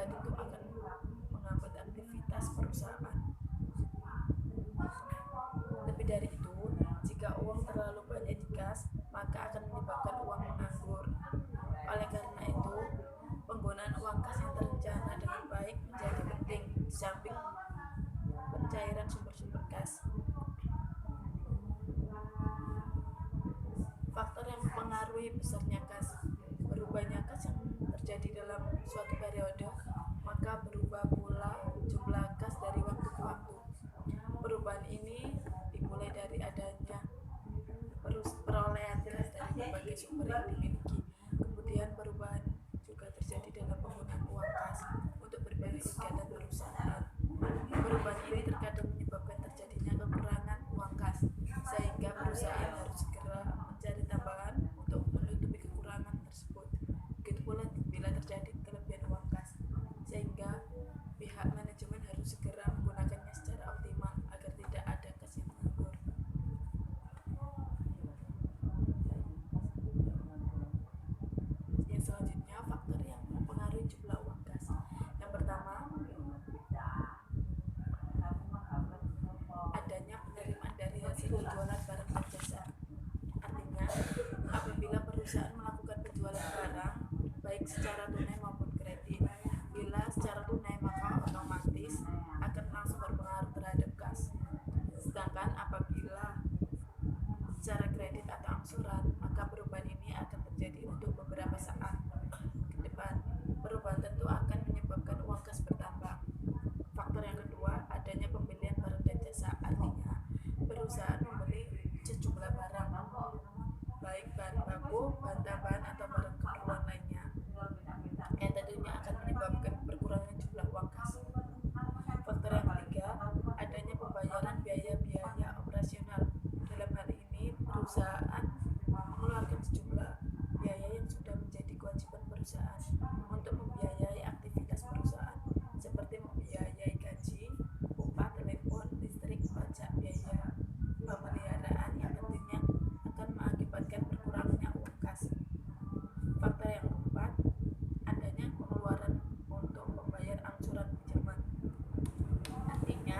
Anda tentu akan menghambat aktivitas perusahaan. Lebih dari itu, jika uang terlalu banyak dikas, maka akan menyebabkan uang menganggur. Oleh karena itu, penggunaan uang kas yang terencana dengan baik menjadi penting di samping pencairan sumber-sumber kas. Faktor yang mempengaruhi besarnya kas. Berubahnya kas yang terjadi dalam suatu periode, maka berubah pula jumlah kas dari waktu ke waktu. Perubahan ini dimulai dari adanya perolehan gas dari berbagai sumber yang dimiliki. Kemudian perubahan juga terjadi dalam penggunaan uang kas untuk berbagai kegiatan perusahaan. Perubahan ini terkadang menyebabkan terjadinya kekurangan uang kas, sehingga perusahaan harus segera mencari tambahan untuk menutupi kekurangan tersebut. Begitu pula bila terjadi kelebihan uang kas, sehingga pihak manajemen harus segera menggunakannya secara optimal agar tidak ada kas yang menganggur. Yang selanjutnya, faktor yang mempengaruhi jumlah uang kas. Yang pertama, adanya penerimaan dari hasil penjualan barang dan jasa. Artinya, apabila perusahaan melakukan penjualan barang, baik secara tunai maupun kredit, bila secara tunai maka otomatis akan langsung berpengaruh terhadap kas. Sedangkan apabila secara kredit atau angsuran, maka perubahan ini akan terjadi untuk beberapa saat ke depan. Perubahan tentu akan menyebabkan uang kas bertambah. Faktor yang kedua, adanya pembelian barang dan jasa. Artinya, perusahaan membeli sejumlah barang, baik bahan baku, bahan tambahan, atau barang keperluan lainnya, yang tentunya akan menyebabkan berkurangnya jumlah uang kas. Faktor yang ketiga, adanya pembayaran biaya-biaya operasional. Dalam hal ini, perusahaan mengeluarkan sejumlah biaya yang sudah menjadi kewajiban perusahaan untuk membiayai aktivitas perusahaan, seperti membiayai gaji, upah, telepon, listrik, pajak, biaya pemeliharaan, yang tentunya akan mengakibatkan berkurangnya uang kas. Faktor yang keempat, adanya pengeluaran untuk membayar angsuran pinjaman. Artinya,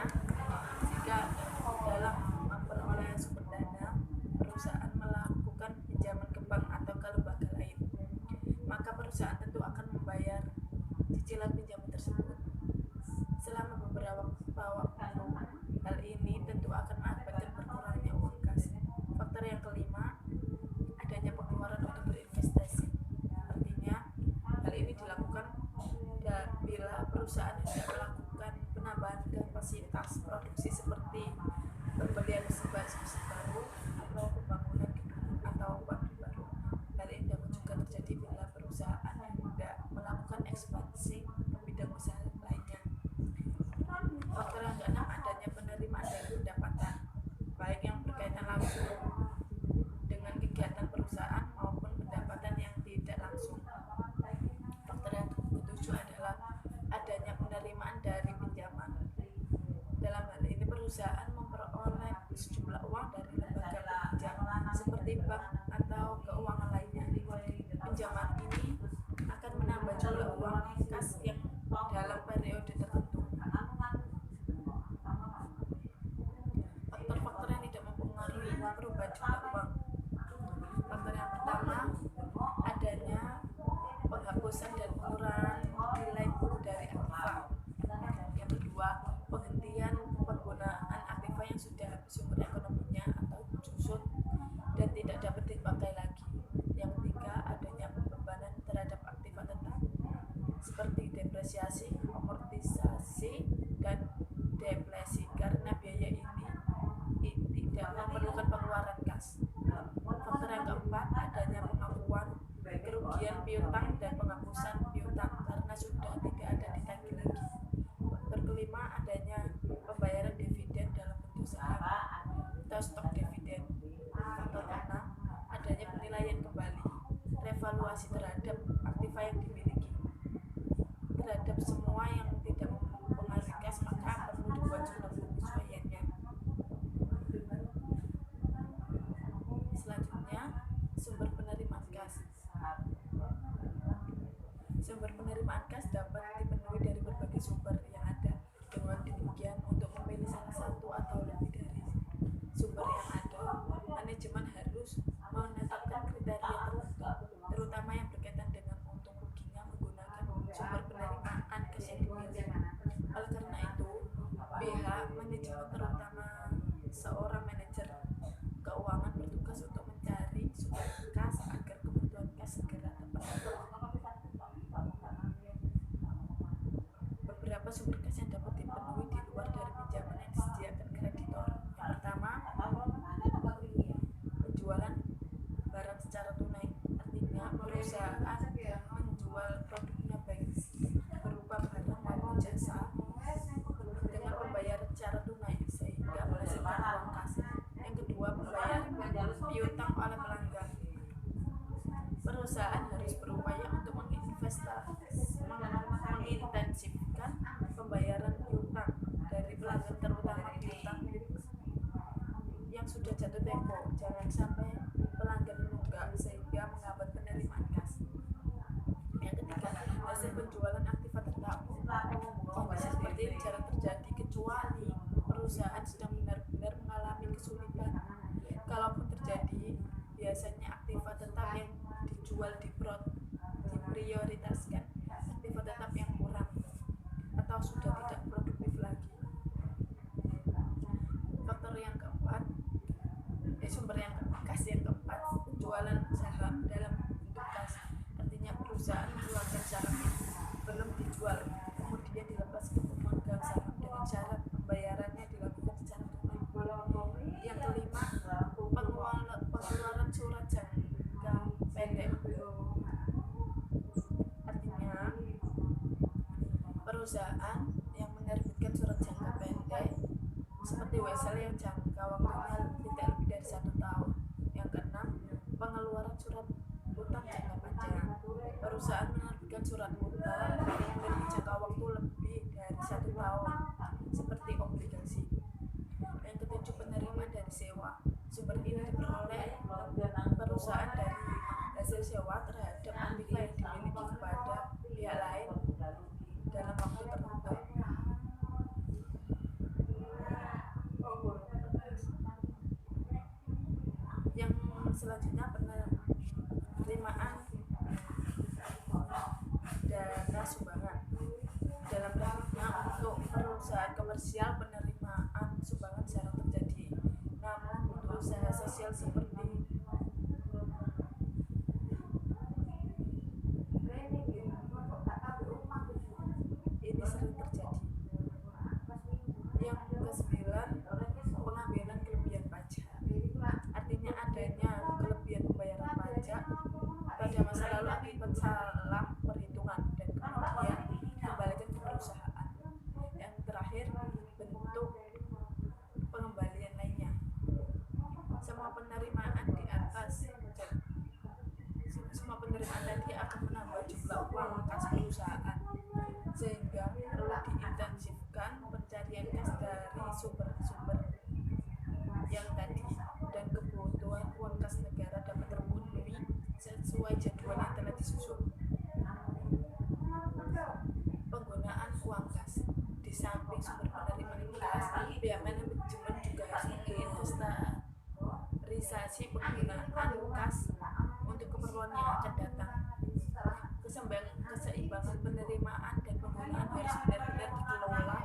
jika dalam memperoleh sumber dana, perusahaan melakukan pinjaman ke bank atau ke lembaga lain, maka perusahaan tentu akan membayar cicilan pinjaman tersebut selama beberapa waktu. Hal ini tentu akan mengakibatkan berkurangnya uang kas. Faktor yang kelima, adanya pengeluaran untuk berinvestasi. Artinya, hal ini dilakukan bila perusahaan hendak melakukan penambahan kapasitas produksi seperti pembelian mesin baru atau pembangunan gedung atau pabrik baru. Hal ini dapat juga terjadi bila perusahaan hendak melakukan ekspansi ke bidang usaha lainnya. Faktor yang keenam, adanya penerimaan dari pendapatan, baik yang berkaitan langsung dengan kegiatan perusahaan maupun pendapatan yang tidak langsung. Faktor yang ketujuh adalah adanya penerimaan dari pinjaman. Dalam hal ini, perusahaan memperoleh sejumlah uang dari lembaga pinjam seperti bank atau keuangan lainnya. Pinjaman ini akan menambah jumlah uang kas yang dalam periode tertentu. Faktor-faktor yang tidak mempengaruhi perubahan jumlah uang. Faktor yang pertama, adanya penghapusan dan pengurangan nilai buku dari aktiva. Yang kedua, penghentian penggunaan aktiva yang sudah habis sumber ekonominya atau jusut dan tidak dapat dipakai lagi. Yang ketiga, adanya pembebanan terhadap aktiva tetap seperti depresiasi, amortisasi, dan deflasi, karena biaya ini tidak memerlukan pengeluaran kas. Faktor yang keempat, adanya pengakuan kerugian piutang dan penghapusan piutang karena sudah tidak ada ditagih lagi. Faktor kelima, adanya pembayaran dividen dalam bentuk saham atau stok dividen. Faktor keenam, adanya penilaian kembali, revaluasi terhadap aktiva yang dimiliki. Terhadap semua yang tidak mempengaruhi kas, maka perlu dibuat jumlah penyesuaiannya. Selanjutnya, sumber penerimaan kas. Sumber penerimaan kas dapat dipenuhi berbagai sumber yang ada. Dengan demikian, untuk memilih salah satu atau lebih dari sumber yang ada, manajemen harus menetapkan kriteria tertentu, terutama yang berkaitan dengan untung ruginya menggunakan sumber penerimaan kas yang dipilih. Oleh karena itu, pihak manajemen, terutama seorang manajer keuangan, bertugas untuk mencari sumber kas agar kebutuhan kas segera terpenuhi. Beberapa sumber kas yang dapat dipenuhi di luar dari pinjaman yang disediakan kreditor. Yang pertama, penjualan barang secara tunai, artinya perusahaan menjual produknya baik berupa barang maupun jasa dengan pembayaran secara tunai sehingga menghasilkan uang kas. Yang kedua, pembayaran piutang oleh pelanggan. Perusahaan harus berupaya untuk mengintensifkan pembayaran piutang dari pelanggan, terutama piutang yang sudah jatuh tempo. Jangan sampai pelanggan menunggak sehingga menghambat penerimaan kas. Yang ketiga, hasil penjualan aktiva tetap. Kondisi seperti ini jarang terjadi kecuali perusahaan sedang benar-benar mengalami kesulitan. Kalaupun terjadi, biasanya aktiva tetap yang dijual diprioritaskan aktiva tetap yang kurang atau sudah tidak produktif lagi. Faktor yang keempat, sumber yang kas yang keempat, penjualan saham dalam bentuk kas, artinya perusahaan mengeluarkan saham yang belum dijual kemudian dilepas ke pemegang saham dengan syarat pembayarannya dilakukan secara tunai. Yang kelima, pengeluaran surat jangka pendek, artinya perusahaan yang menerbitkan surat jangka pendek seperti wesel yang jangka waktunya tidak lebih dari 1 tahun. Yang keenam, pengeluaran surat utang jangka panjang. Perusahaan menerbitkan surat utang yang memiliki jangka waktu lebih dari 1 tahun seperti obligasi. Yang ketujuh, penerimaan dari sewa. Sumber ini diperoleh perusahaan dari hasil sewa terhadap aktiva yang dimiliki kepada pihak lain dalam waktu tertentu. Yang selanjutnya, penerimaan dana sumbangan. Dalam praktiknya, untuk perusahaan komersial penerimaan sumbangan jarang terjadi. Namun untuk usaha sosial seperti ini sering terjadi. Yang kesembilan, pengambilan kelebihan pajak, artinya adanya kelebihan pembayaran pajak pada masa lalu akibat salah perhitungan dan kemudian dikembalikan ke perusahaan. Yang terakhir, bentuk pengembalian lainnya. Semua penerimaan tadi akan menambah jumlah uang kas perusahaan, sehingga perlu diintensifkan pencarian kas dari sumber-sumber yang tadi, dan kebutuhan uang kas negara dapat terpenuhi sesuai jadwal yang telah disusun. Penggunaan uang kas. Di samping sumber penerimaan kas, pihak manajemen juga harus menginventarisasi penggunaan kas untuk keperluan yang akan datang. Keseimbangan penerimaan dan penggunaan harus benar-benar dikelola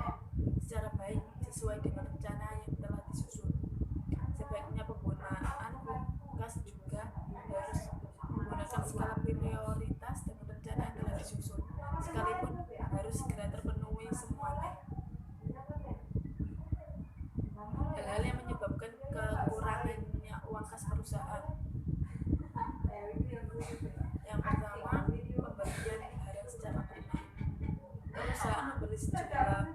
secara baik sesuai dengan rencana yang telah disusun. Sebaiknya penggunaan kas juga harus menggunakan skala prioritas dengan rencana yang telah disusun, sekalipun harus segera terpenuhi semuanya. Hal-hal yang menyebabkan kekurangannya uang kas perusahaan. Yang pertama, pembagian barang secara tunai. Perusahaan membeli sejumlah barang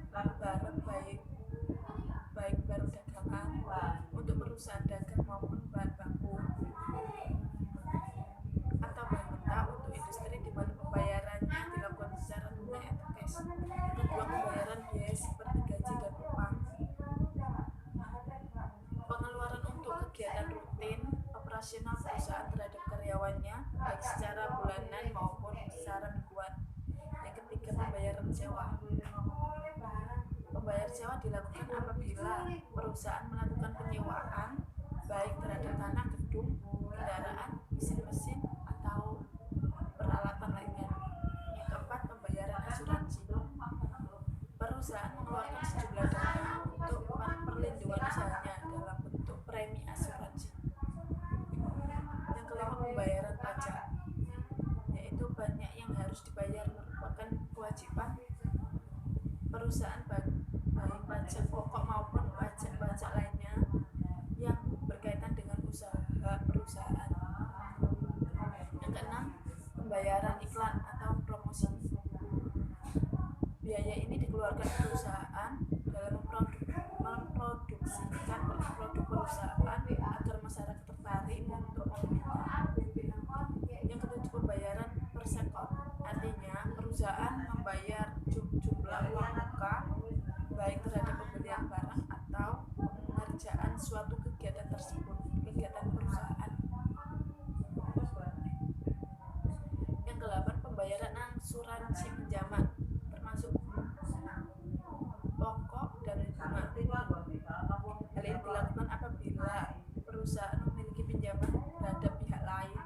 baik barang dagangan untuk perusahaan dagang maupun bahan baku atau bahan mentah untuk industri, di mana pembayarannya dilakukan secara tunai atau cash. Kedua, pembayaran biaya seperti gaji dan upah. Pengeluaran untuk kegiatan rutin operasional perusahaan terhadap karyawannya, baik secara bulanan maupun secara mingguan. Yang ketiga, pembayaran sewa. Membayar sewa dilakukan apabila perusahaan melakukan penyewaan baik terhadap tanah, gedung, kendaraan, mesin-mesin, atau peralatan lainnya. Yang keempat, pembayaran asuransi. Perusahaan mengeluarkan sejumlah dana untuk perlindungan usahanya dalam bentuk premi asuransi. Yang kelima, pembayaran pajak, yaitu banyak yang harus dibayar merupakan kewajiban perusahaan baik pajak pokok maupun pajak lainnya yang berkaitan dengan usaha perusahaan. Yang keenam, pembayaran iklan atau promosi. Biaya ini dikeluarkan perusahaan dalam memproduksikan produk perusahaan agar masyarakat tertarik untuk membelinya. Yang ketujuh, pembayaran per sekon. Artinya perusahaan membayar jumlah uang muka baik terhadap pembelian barang atau pengerjaan suatu kegiatan tersebut, kegiatan perusahaan. Yang kedelapan, pembayaran asuransi pinjaman termasuk pokok dan bunga. Hal ini dilakukan apabila perusahaan memiliki pinjaman terhadap pihak lain,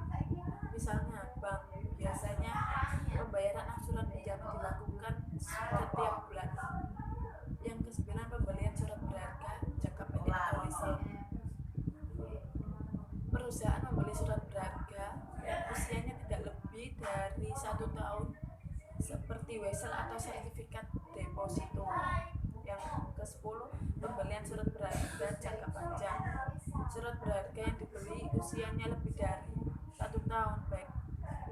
misalnya bank. Biasanya pembayaran asuransi pinjaman dilakukan setiap bulan. Yang kesembilan, pembelian surat berharga jangka pendek atau wesel. Perusahaan membeli surat berharga yang usianya tidak lebih dari 1 tahun seperti wesel atau sertifikat deposito. Yang ke-10, pembelian surat berharga jangka panjang. Surat berharga yang dibeli usianya lebih dari 1 tahun baik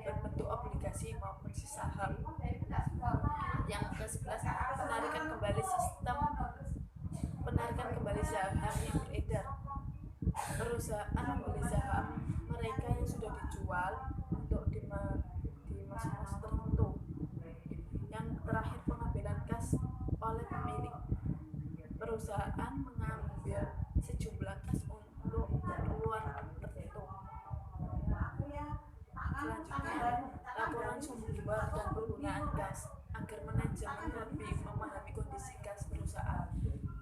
berbentuk obligasi maupun saham. Yang ke-11, penarikan kembali saham yang beredar. Perusahaan membeli saham mereka yang sudah dijual untuk di masa tertentu. Yang terakhir, pengambilan kas oleh pemilik. Perusahaan mengambil sejumlah kas untuk keperluan tertentu. Selanjutnya, laporan sumber dan penggunaan kas. Agar manajemen lebih memahami kondisi kas perusahaan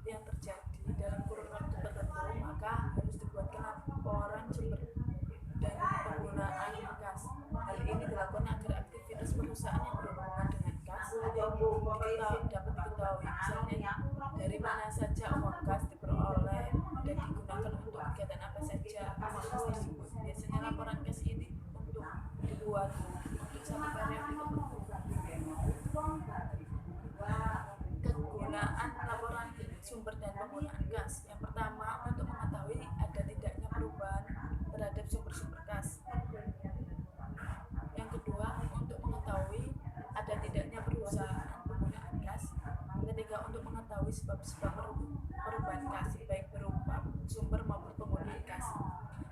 yang terjadi dalam kurun waktu tertentu, maka harus dibuatkan laporan sumber dan penggunaan kas. Hal ini dilakukan agar aktivitas perusahaan yang berhubungan dengan kas dapat diketahui, misalnya dari mana saja uang kas diperoleh dan digunakan untuk kegiatan apa saja uang kas tersebut. Biasanya laporan kas ini dibuat untuk satu periode tertentu. Kegunaan laporan sumber dan penggunaan kas. Yang pertama, untuk mengetahui ada tidaknya perubahan terhadap sumber-sumber kas. Yang kedua, untuk mengetahui ada tidaknya perusahaan penggunaan kas. Yang ketiga, untuk mengetahui sebab-sebab perubahan kas baik berupa sumber maupun penggunaan kas.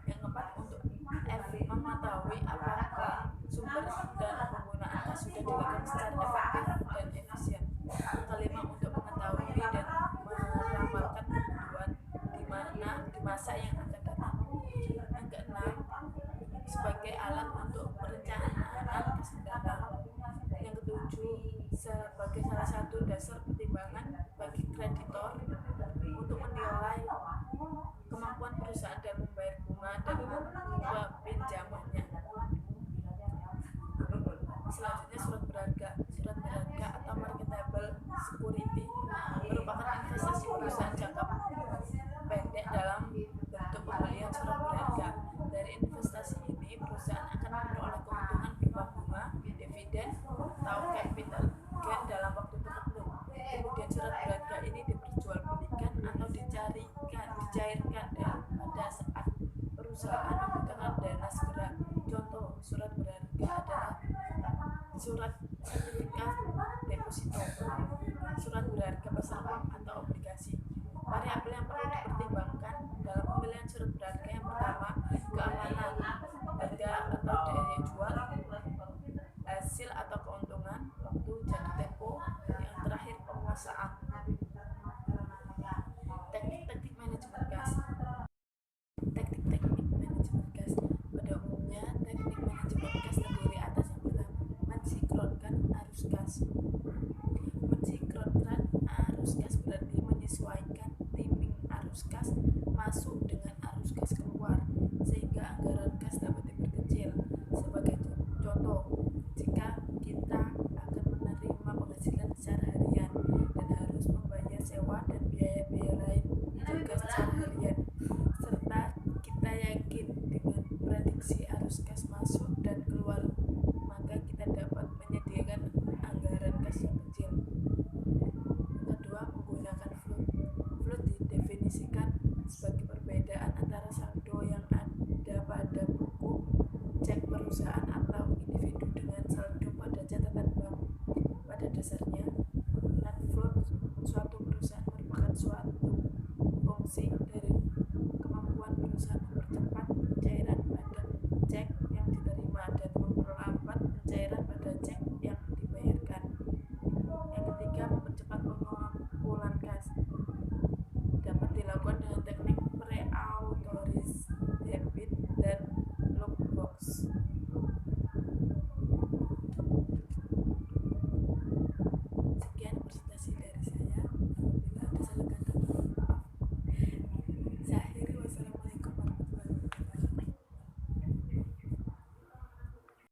Yang keempat, untuk mengetahui apakah sumber dan penggunaan kas sudah dilakukan secara efektif dan efisien. Yang kelima, untuk mengetahui dan meramalkan kebutuhan di masa yang akan datang. Yang keenam, sebagai alat untuk perencanaan kas mendatang. Yang ketujuh, sebagai salah satu dasar pertimbangan bagi kreditor untuk menilai kemampuan perusahaan dan membayar bunga dan pinjamannya. Selanjutnya, surat berharga. Surat berharga atau marketable security merupakan investasi perusahaan jangka pendek dalam bentuk pembelian surat berharga. Dari investasi ini, perusahaan akan memperoleh keuntungan berupa bunga, dividen, atau capital gain dalam waktu tertentu. Kemudian surat berharga ini diperjualbelikan atau dicairkan pada saat perusahaan membutuhkan dana segera. Contoh surat berharga adalah surat sertifikat deposito, surat berharga pasar uang atau obligasi. Variabel yang perlu dipertimbangkan dalam pembelian surat berharga: yang pertama, keamanan, harga atau daya jual, hasil atau keuntungan, waktu jatuh tempo, yang terakhir penguasaan. Teknik-teknik manajemen kas. Teknik-teknik manajemen kas. Pada umumnya, teknik manajemen kas terdiri atas yang pertama, mensinkronkan arus kas. Mensinkronkan arus kas berarti arus kas masuk dengan arus kas keluar, sehingga anggaran kas dapat diperkecil. Sebagai contoh, jika kita akan menerima penghasilan secara harian dan harus membayar sewa dan biaya-biaya lain juga secara harian, serta kita yakin dengan prediksi arus kas masuk dan keluar, maka kita dapat menyediakan anggaran kas yang kecil. Kedua, menggunakan float. Float didefinisikan sebagai perbedaan antara saldo yang ada pada buku cek perusahaan